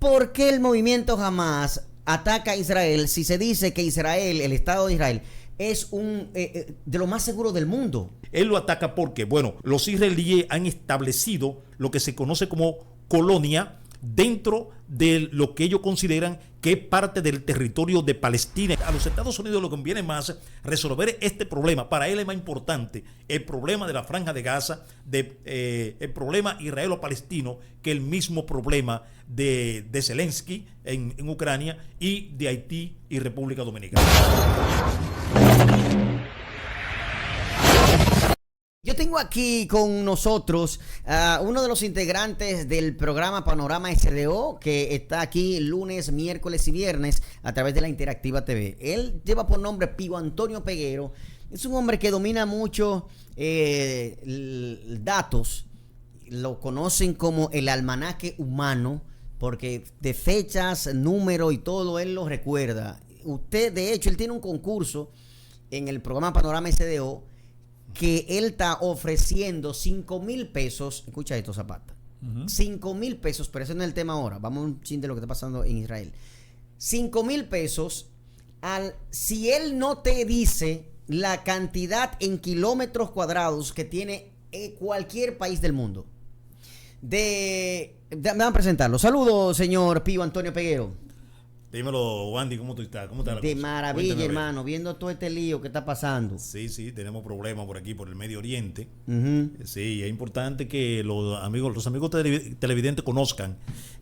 ¿por qué el movimiento Hamas ataca a Israel si se dice que Israel, el Estado de Israel, es de lo más seguro del mundo? Él lo ataca porque, bueno, los israelíes han establecido lo que se conoce como colonia dentro de lo que ellos consideran que es parte del territorio de Palestina. A los Estados Unidos lo que conviene más resolver este problema. Para él es más importante el problema de la Franja de Gaza, el problema israelo-palestino, que el mismo problema de Zelensky en Ucrania y de Haití y República Dominicana. Yo tengo aquí con nosotros uno de los integrantes del programa Panorama SDO, que está aquí lunes, miércoles y viernes a través de la Interactiva TV. Él lleva por nombre Pío Antonio Peguero. Es un hombre que domina mucho datos. Lo conocen como el almanaque humano, porque de fechas, números y todo él lo recuerda. De hecho, él tiene un concurso en el programa Panorama SDO que él está ofreciendo 5,000 pesos. Escucha esto, Zapata. 5,000 pesos, pero ese no es el tema ahora. Vamos a un chin de lo que está pasando en Israel. 5,000 pesos si él no te dice la cantidad en kilómetros cuadrados que tiene cualquier país del mundo. Me van a presentarlo. Saludos, señor Pío Antonio Peguero. Dímelo, Wandy, ¿cómo tú estás? ¿Cómo está la De cosa? maravilla, Cuéntame, hermano, viendo todo este lío que está pasando. Sí, tenemos problemas por aquí, por el Medio Oriente. Uh-huh. Sí, es importante que los amigos televidentes conozcan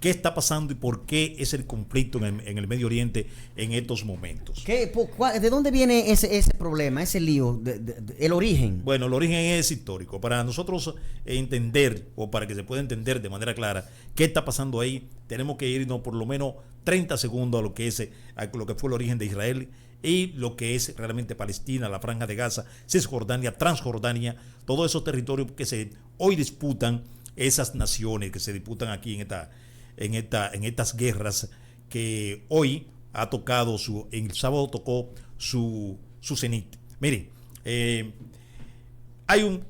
qué está pasando y por qué es el conflicto en el Medio Oriente en estos momentos. ¿De dónde viene ese problema, ese lío, el origen? Bueno, el origen es histórico. Para nosotros entender, o para que se pueda entender de manera clara qué está pasando ahí, tenemos que irnos por lo menos 30 segundos a lo que fue el origen de Israel y lo que es realmente Palestina, la Franja de Gaza, Cisjordania, Transjordania, todos esos territorios que hoy disputan esas naciones, que se disputan aquí en estas guerras que hoy ha tocado el sábado tocó su cenit. Miren,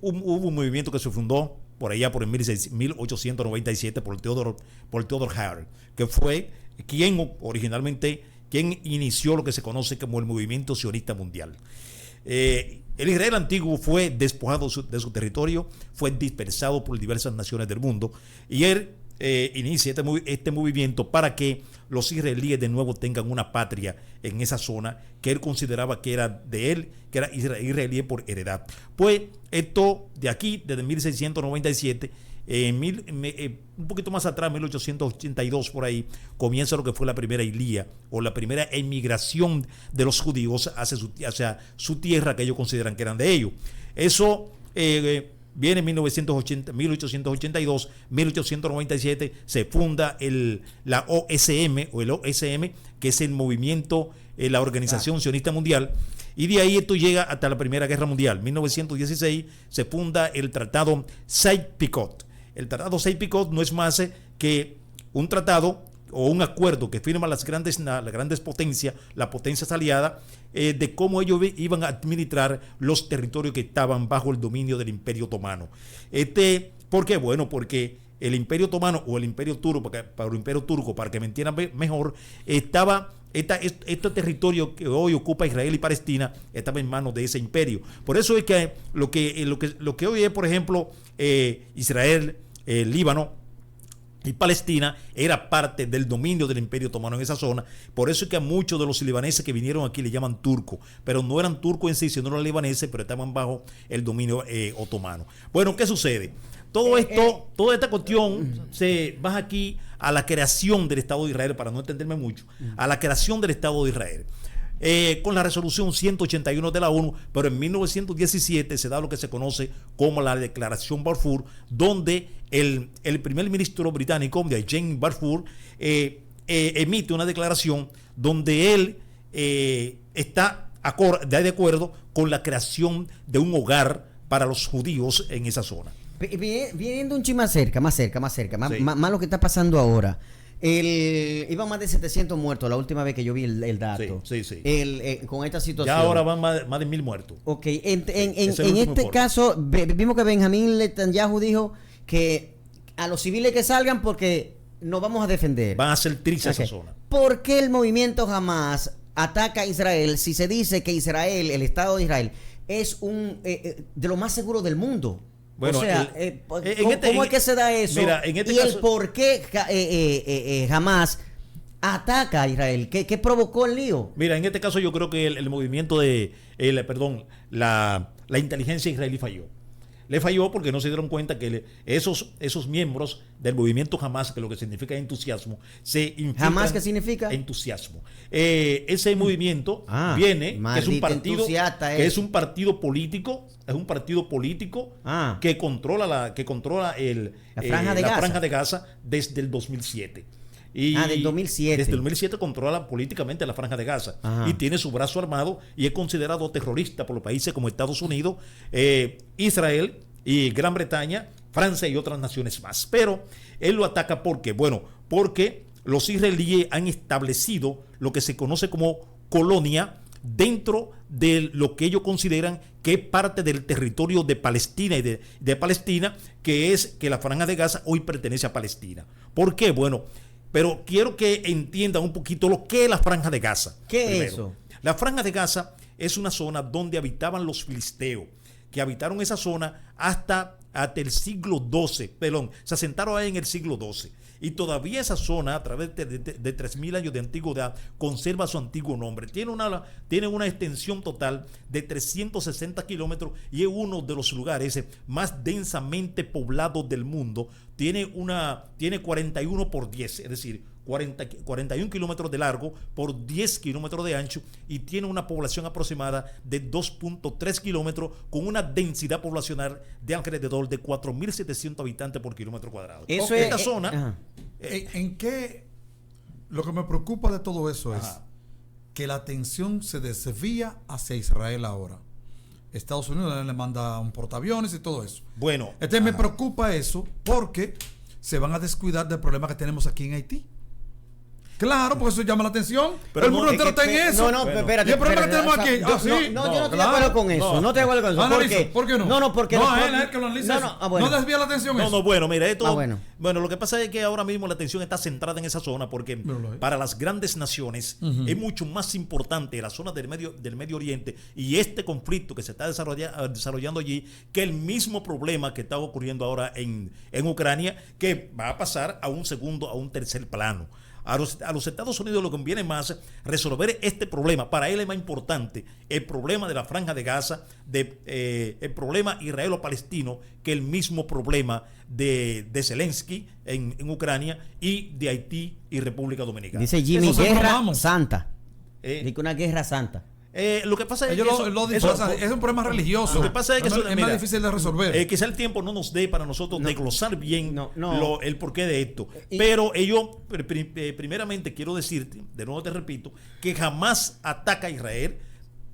hubo un movimiento que se fundó por allá por el 1897 por Theodor Herzl, que fue quien inició lo que se conoce como el movimiento sionista mundial. El Israel antiguo fue despojado de su territorio, fue dispersado por diversas naciones del mundo, y él inicia este movimiento para que los israelíes de nuevo tengan una patria en esa zona que él consideraba que era de él, que era israelí por heredad. Pues esto de aquí, desde 1697, un poquito más atrás, 1882 por ahí, comienza lo que fue la primera Ilía, o la primera emigración de los judíos hacia su tierra, que ellos consideran que eran de ellos. Eso viene en 1882, 1897 se funda la OSM, que es el movimiento, la Organización Sionista Mundial, y de ahí esto llega hasta la Primera Guerra Mundial. 1916 se funda el Tratado Sykes-Picot. El Tratado Sykes-Picot no es más que un tratado o un acuerdo que firman las grandes potencias, las potencias aliadas, de cómo ellos iban a administrar los territorios que estaban bajo el dominio del Imperio Otomano. ¿Por qué? Bueno, porque el Imperio Otomano o el Imperio Turco, para que me entiendan mejor, este territorio que hoy ocupa Israel y Palestina estaba en manos de ese imperio. Por eso es que lo que hoy es, por ejemplo, Israel, Líbano y Palestina era parte del dominio del Imperio Otomano en esa zona. Por eso es que a muchos de los libaneses que vinieron aquí le llaman turcos, pero no eran turcos en sí, sino eran libaneses, pero estaban bajo el dominio otomano. Bueno, ¿qué sucede? Toda esta cuestión se baja aquí a la creación del Estado de Israel, para no entenderme mucho, a la creación del Estado de Israel. Con la resolución 181 de la ONU, pero en 1917 se da lo que se conoce como la Declaración Balfour, donde el primer ministro británico, James Balfour, emite una declaración donde él está de acuerdo con la creación de un hogar para los judíos en esa zona. Viendo un chin más cerca, sí. más lo que está pasando ahora. Iban más de 700 muertos la última vez que yo vi el dato. Sí. Con esta situación. Ya ahora van más de 1,000 muertos. Ok, en este caso, vimos que Benjamín Netanyahu dijo que a los civiles que salgan porque nos vamos a defender. Van a hacer triste Okay. esa zona. ¿Por qué el movimiento Hamas ataca a Israel si se dice que Israel, el Estado de Israel, es de lo más seguro del mundo? Bueno, o sea, ¿cómo es que se da eso? Mira, en este y caso, el por qué Hamas ataca a Israel. ¿Qué provocó el lío? Mira, en este caso yo creo que el movimiento la inteligencia israelí falló. Le falló porque no se dieron cuenta que esos miembros del movimiento Hamas, que lo que significa entusiasmo, se infiltran. ¿Hamas qué significa? Entusiasmo. Ese movimiento viene, que es un partido político, que controla la franja de Gaza desde el 2007. Del 2007. Desde el 2007 controla políticamente la franja de Gaza. Ajá. Y tiene su brazo armado y es considerado terrorista por los países como Estados Unidos, Israel y Gran Bretaña, Francia y otras naciones más. Pero él lo ataca porque los israelíes han establecido lo que se conoce como colonia dentro de lo que ellos consideran que es parte del territorio de Palestina y de Palestina, que es que la franja de Gaza hoy pertenece a Palestina. ¿Por qué? Bueno, pero quiero que entiendan un poquito lo que es la franja de Gaza. ¿Qué es eso? La franja de Gaza es una zona donde habitaban los filisteos, que habitaron esa zona hasta el siglo XII, se asentaron ahí en el siglo XII. Y todavía esa zona, a través de 3.000 años de antigüedad, conserva su antiguo nombre. Tiene una extensión total de 360 kilómetros y es uno de los lugares más densamente poblados del mundo. Tiene 41 por 10, es decir, 41 kilómetros de largo por 10 kilómetros de ancho, y tiene una población aproximada de 2.3 kilómetros con una densidad poblacional de alrededor de 4.700 habitantes por kilómetro cuadrado. Esta zona... ¿En qué? Lo que me preocupa de todo eso es que la atención se desvía hacia Israel ahora. Estados Unidos le manda un portaaviones y todo eso. Bueno. Entonces me preocupa eso porque se van a descuidar del problema que tenemos aquí en Haití. Claro, porque eso llama la atención. Pero el mundo entero está en eso. Espérate. ¿Y el problema que tenemos aquí? Yo no estoy de acuerdo con eso. No estoy de acuerdo con eso. ¿Por qué no? No, porque no es que lo analice. No desvía la atención eso. Bueno, mira, esto. Bueno, lo que pasa es que ahora mismo la atención está centrada en esa zona porque para las grandes naciones es mucho más importante la zona del Medio Oriente y este conflicto que se está desarrollando allí que el mismo problema que está ocurriendo ahora en Ucrania, que va a pasar a un segundo, a un tercer plano. A los Estados Unidos le conviene más resolver este problema. Para él es más importante el problema de la franja de Gaza, el problema israelo-palestino, que el mismo problema de Zelensky en Ucrania y de Haití y República Dominicana. Dice Jimmy, guerra santa. Dice una guerra santa. Lo que pasa es que es un problema religioso. Lo que pasa es que es más difícil de resolver. Quizá el tiempo no nos dé para nosotros desglosar bien el porqué de esto. Pero ellos, primeramente quiero decirte, de nuevo te repito, que jamás ataca a Israel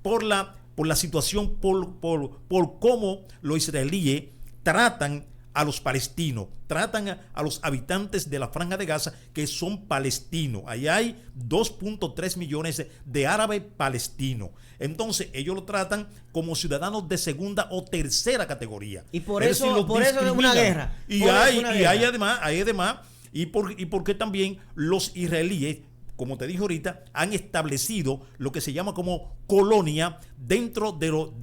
por la situación, por cómo los israelíes tratan a los palestinos, tratan a los habitantes de la franja de Gaza que son palestinos. Allá hay 2.3 millones de árabes palestinos. Entonces ellos lo tratan como ciudadanos de segunda o tercera categoría. Y por eso es una guerra. Y porque también los israelíes, como te dije ahorita, han establecido lo que se llama como colonia dentro de lo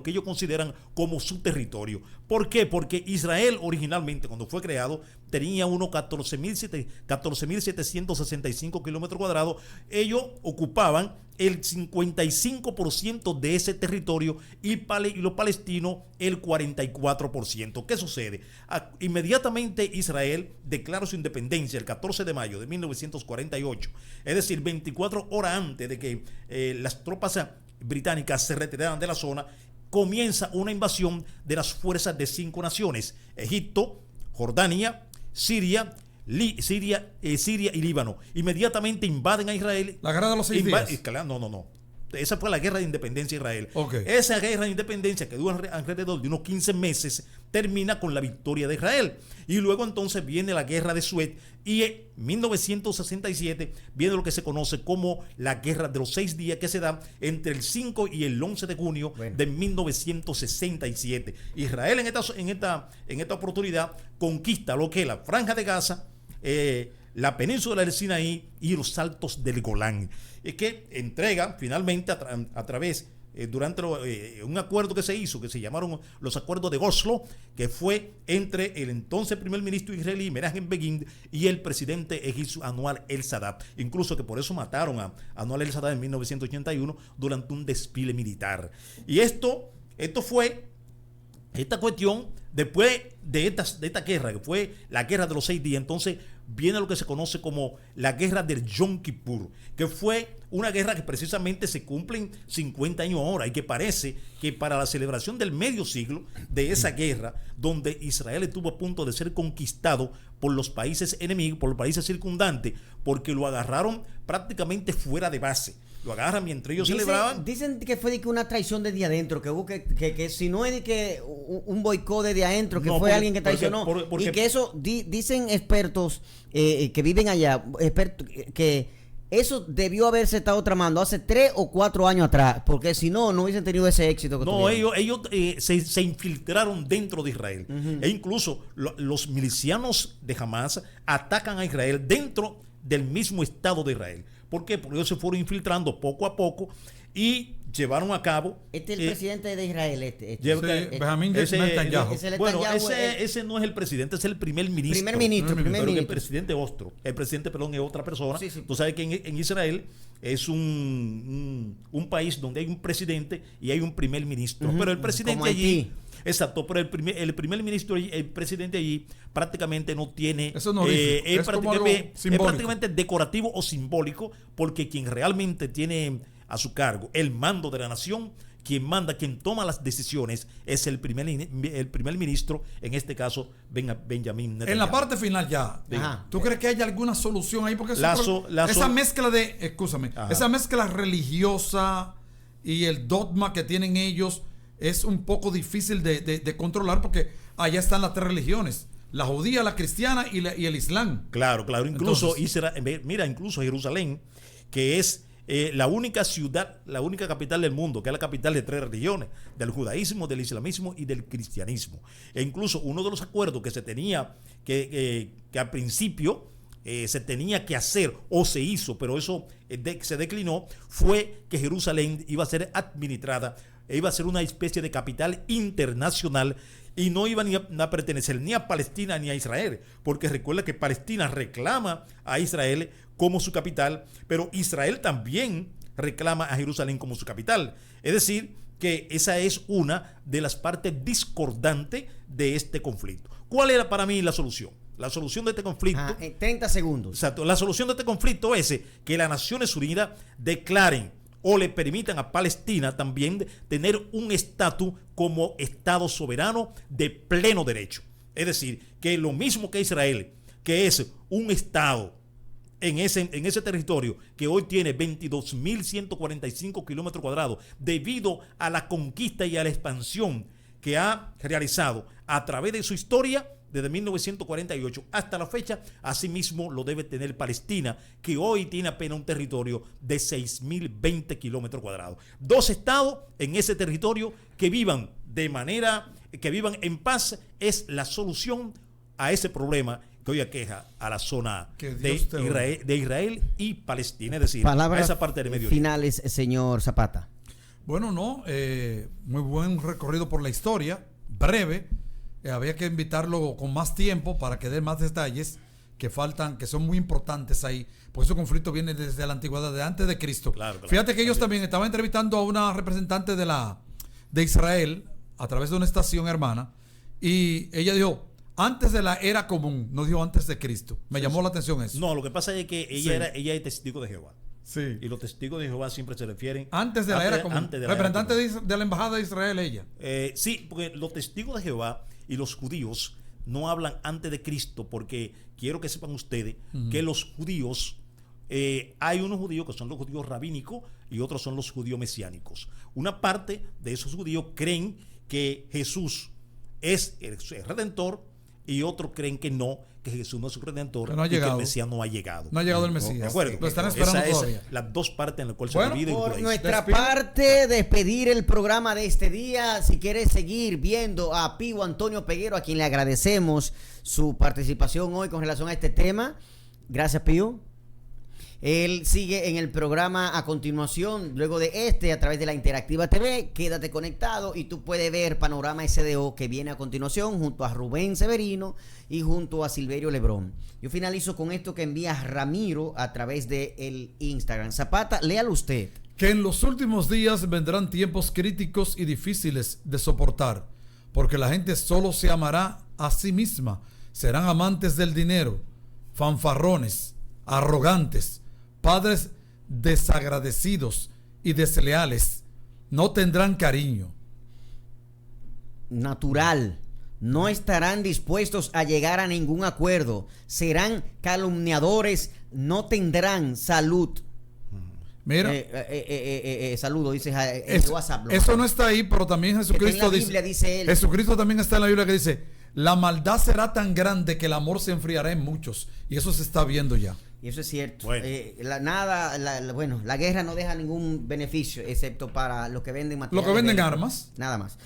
que ellos consideran como su territorio. ¿Por qué? Porque Israel originalmente, cuando fue creado, tenía unos 14.765 kilómetros cuadrados. Ellos ocupaban el 55% de ese territorio y los palestinos el 44%. ¿Qué sucede? Inmediatamente Israel declaró su independencia el 14 de mayo de 1948, es decir, 24 horas antes de que las tropas británicas se retiraran de la zona. Comienza una invasión de las fuerzas de 5 naciones: Egipto, Jordania, Siria y Líbano. Inmediatamente invaden a Israel. La guerra de los 6 días. No. Esa fue la guerra de independencia de Israel. Okay. Esa guerra de independencia, que dura alrededor de unos 15 meses, termina con la victoria de Israel. Y luego entonces viene la guerra de Suez. Y en 1967 viene lo que se conoce como la guerra de los 6 días, que se da entre el 5 y el 11 de junio de 1967. Israel en esta oportunidad conquista lo que es la franja de Gaza, la península del Sinaí y los altos del Golán. Es que entrega finalmente a través durante un acuerdo que se hizo, que se llamaron los acuerdos de Oslo, que fue entre el entonces primer ministro israelí Menachem Begin y el presidente egipcio Anwar el-Sadat. Incluso que por eso mataron a Anwar el-Sadat en 1981 durante un desfile militar. Y esta cuestión, después de esta guerra, que fue la guerra de los 6 días, entonces viene lo que se conoce como la guerra del Yom Kippur, que fue una guerra que precisamente se cumplen 50 años ahora y que parece que para la celebración del medio siglo de esa guerra, donde Israel estuvo a punto de ser conquistado por los países enemigos, por los países circundantes, porque lo agarraron prácticamente fuera de base. Lo agarran mientras ellos celebraban. Dicen que fue de que una traición desde adentro, que hubo que si no es de que un boicot desde adentro, que no, fue alguien que traicionó. Porque, y que eso, dicen expertos que viven allá, que eso debió haberse estado tramando hace 3 o 4 años atrás, porque si no, no hubiesen tenido ese éxito que tuvieron. Ellos se infiltraron dentro de Israel. E incluso los milicianos de Hamas atacan a Israel dentro del mismo Estado de Israel. ¿Por qué? Porque ellos se fueron infiltrando poco a poco y llevaron a cabo. Este es el presidente de Israel. Benjamín Netanyahu. Bueno, ese no es el presidente, es el primer ministro. Pero el presidente el presidente, perdón, es otra persona. Sí. Tú sabes que en Israel es un país donde hay un presidente y hay un primer ministro. Pero el presidente allí. Exacto, pero el primer ministro, el presidente allí prácticamente no tiene. Eso no es prácticamente decorativo o simbólico, porque quien realmente tiene a su cargo el mando de la nación, quien manda, quien toma las decisiones, es el primer ministro, en este caso Benjamín Netanyahu. En la parte final ya, ¿tú crees que haya alguna solución ahí? Porque esa mezcla esa mezcla religiosa y el dogma que tienen ellos es un poco difícil de controlar, porque allá están las 3 religiones: la judía, la cristiana y el islam. Claro. Incluso incluso Jerusalén, que es la única ciudad, la única capital del mundo, que es la capital de 3 religiones: del judaísmo, del islamismo y del cristianismo. E incluso uno de los acuerdos que se tenía, que al principio se tenía que hacer, o se hizo, pero eso se declinó, fue que Jerusalén iba a ser administrada, iba a ser una especie de capital internacional, y no iba a pertenecer ni a Palestina ni a Israel, porque recuerda que Palestina reclama a Israel como su capital, pero Israel también reclama a Jerusalén como su capital. Es decir, que esa es una de las partes discordantes de este conflicto. ¿Cuál era para mí la solución? La solución de este conflicto. En 30 segundos. Exacto. La solución de este conflicto es que las Naciones Unidas declaren o le permitan a Palestina también tener un estatus como Estado soberano de pleno derecho. Es decir, que lo mismo que Israel, que es un Estado en ese territorio que hoy tiene 22.145 kilómetros cuadrados, debido a la conquista y a la expansión que ha realizado a través de su historia desde 1948 hasta la fecha, asimismo lo debe tener Palestina, que hoy tiene apenas un territorio de 6.020 kilómetros cuadrados. 2 estados en ese territorio que vivan en paz es la solución a ese problema que hoy aqueja a la zona de Israel y Palestina, es decir, palabras a esa parte del Medio Oriente. Finales, señor Zapata. Bueno, muy buen recorrido por la historia, breve. Había que invitarlo con más tiempo para que dé más detalles que faltan, que son muy importantes ahí, porque ese conflicto viene desde la antigüedad, de antes de Cristo. Claro. Fíjate que ellos también estaban entrevistando a una representante de Israel a través de una estación hermana, y ella dijo: antes de la era común, no dijo antes de Cristo. Me llamó la atención eso. No, lo que pasa es que ella es testigo de Jehová. Sí. Y los testigos de Jehová siempre se refieren antes de la era común. Representante de la embajada de Israel, ella. Sí, porque los testigos de Jehová y los judíos no hablan antes de Cristo, porque quiero que sepan ustedes que los judíos, hay unos judíos que son los judíos rabínicos y otros son los judíos mesiánicos. Una parte de esos judíos creen que Jesús es el Redentor, y otros creen que no, que Jesús no es su Redentor, que no ha llegado. Y que el Mesías no ha llegado. No ha llegado el Mesías. ¿De acuerdo? Lo están esperando todavía. Las 2 partes en las cuales se divide. Por nuestra parte, despedir el programa de este día. Si quieres seguir viendo a Pío Antonio Peguero, a quien le agradecemos su participación hoy con relación a este tema, Gracias, Pío. Él sigue en el programa a continuación, luego de a través de la Interactiva TV. Quédate conectado y tú puedes ver Panorama SDO que viene a continuación junto a Rubén Severino y junto a Silverio Lebrón. Yo finalizo con esto que envía Ramiro a través de el Instagram. Zapata, léalo usted. Que en los últimos días vendrán tiempos críticos y difíciles de soportar, porque la gente solo se amará a sí misma, serán amantes del dinero, fanfarrones, arrogantes, padres desagradecidos y desleales, no tendrán cariño. Natural. No estarán dispuestos a llegar a ningún acuerdo. Serán calumniadores, no tendrán salud. Mira, saludo, dice WhatsApp. Eso no está ahí, pero también Jesucristo dice él. Jesucristo también está en la Biblia que dice, la maldad será tan grande que el amor se enfriará en muchos. Y eso se está viendo ya. Y eso es cierto. Bueno. La guerra no deja ningún beneficio, excepto para los que venden materiales. Los que venden armas. Nada más.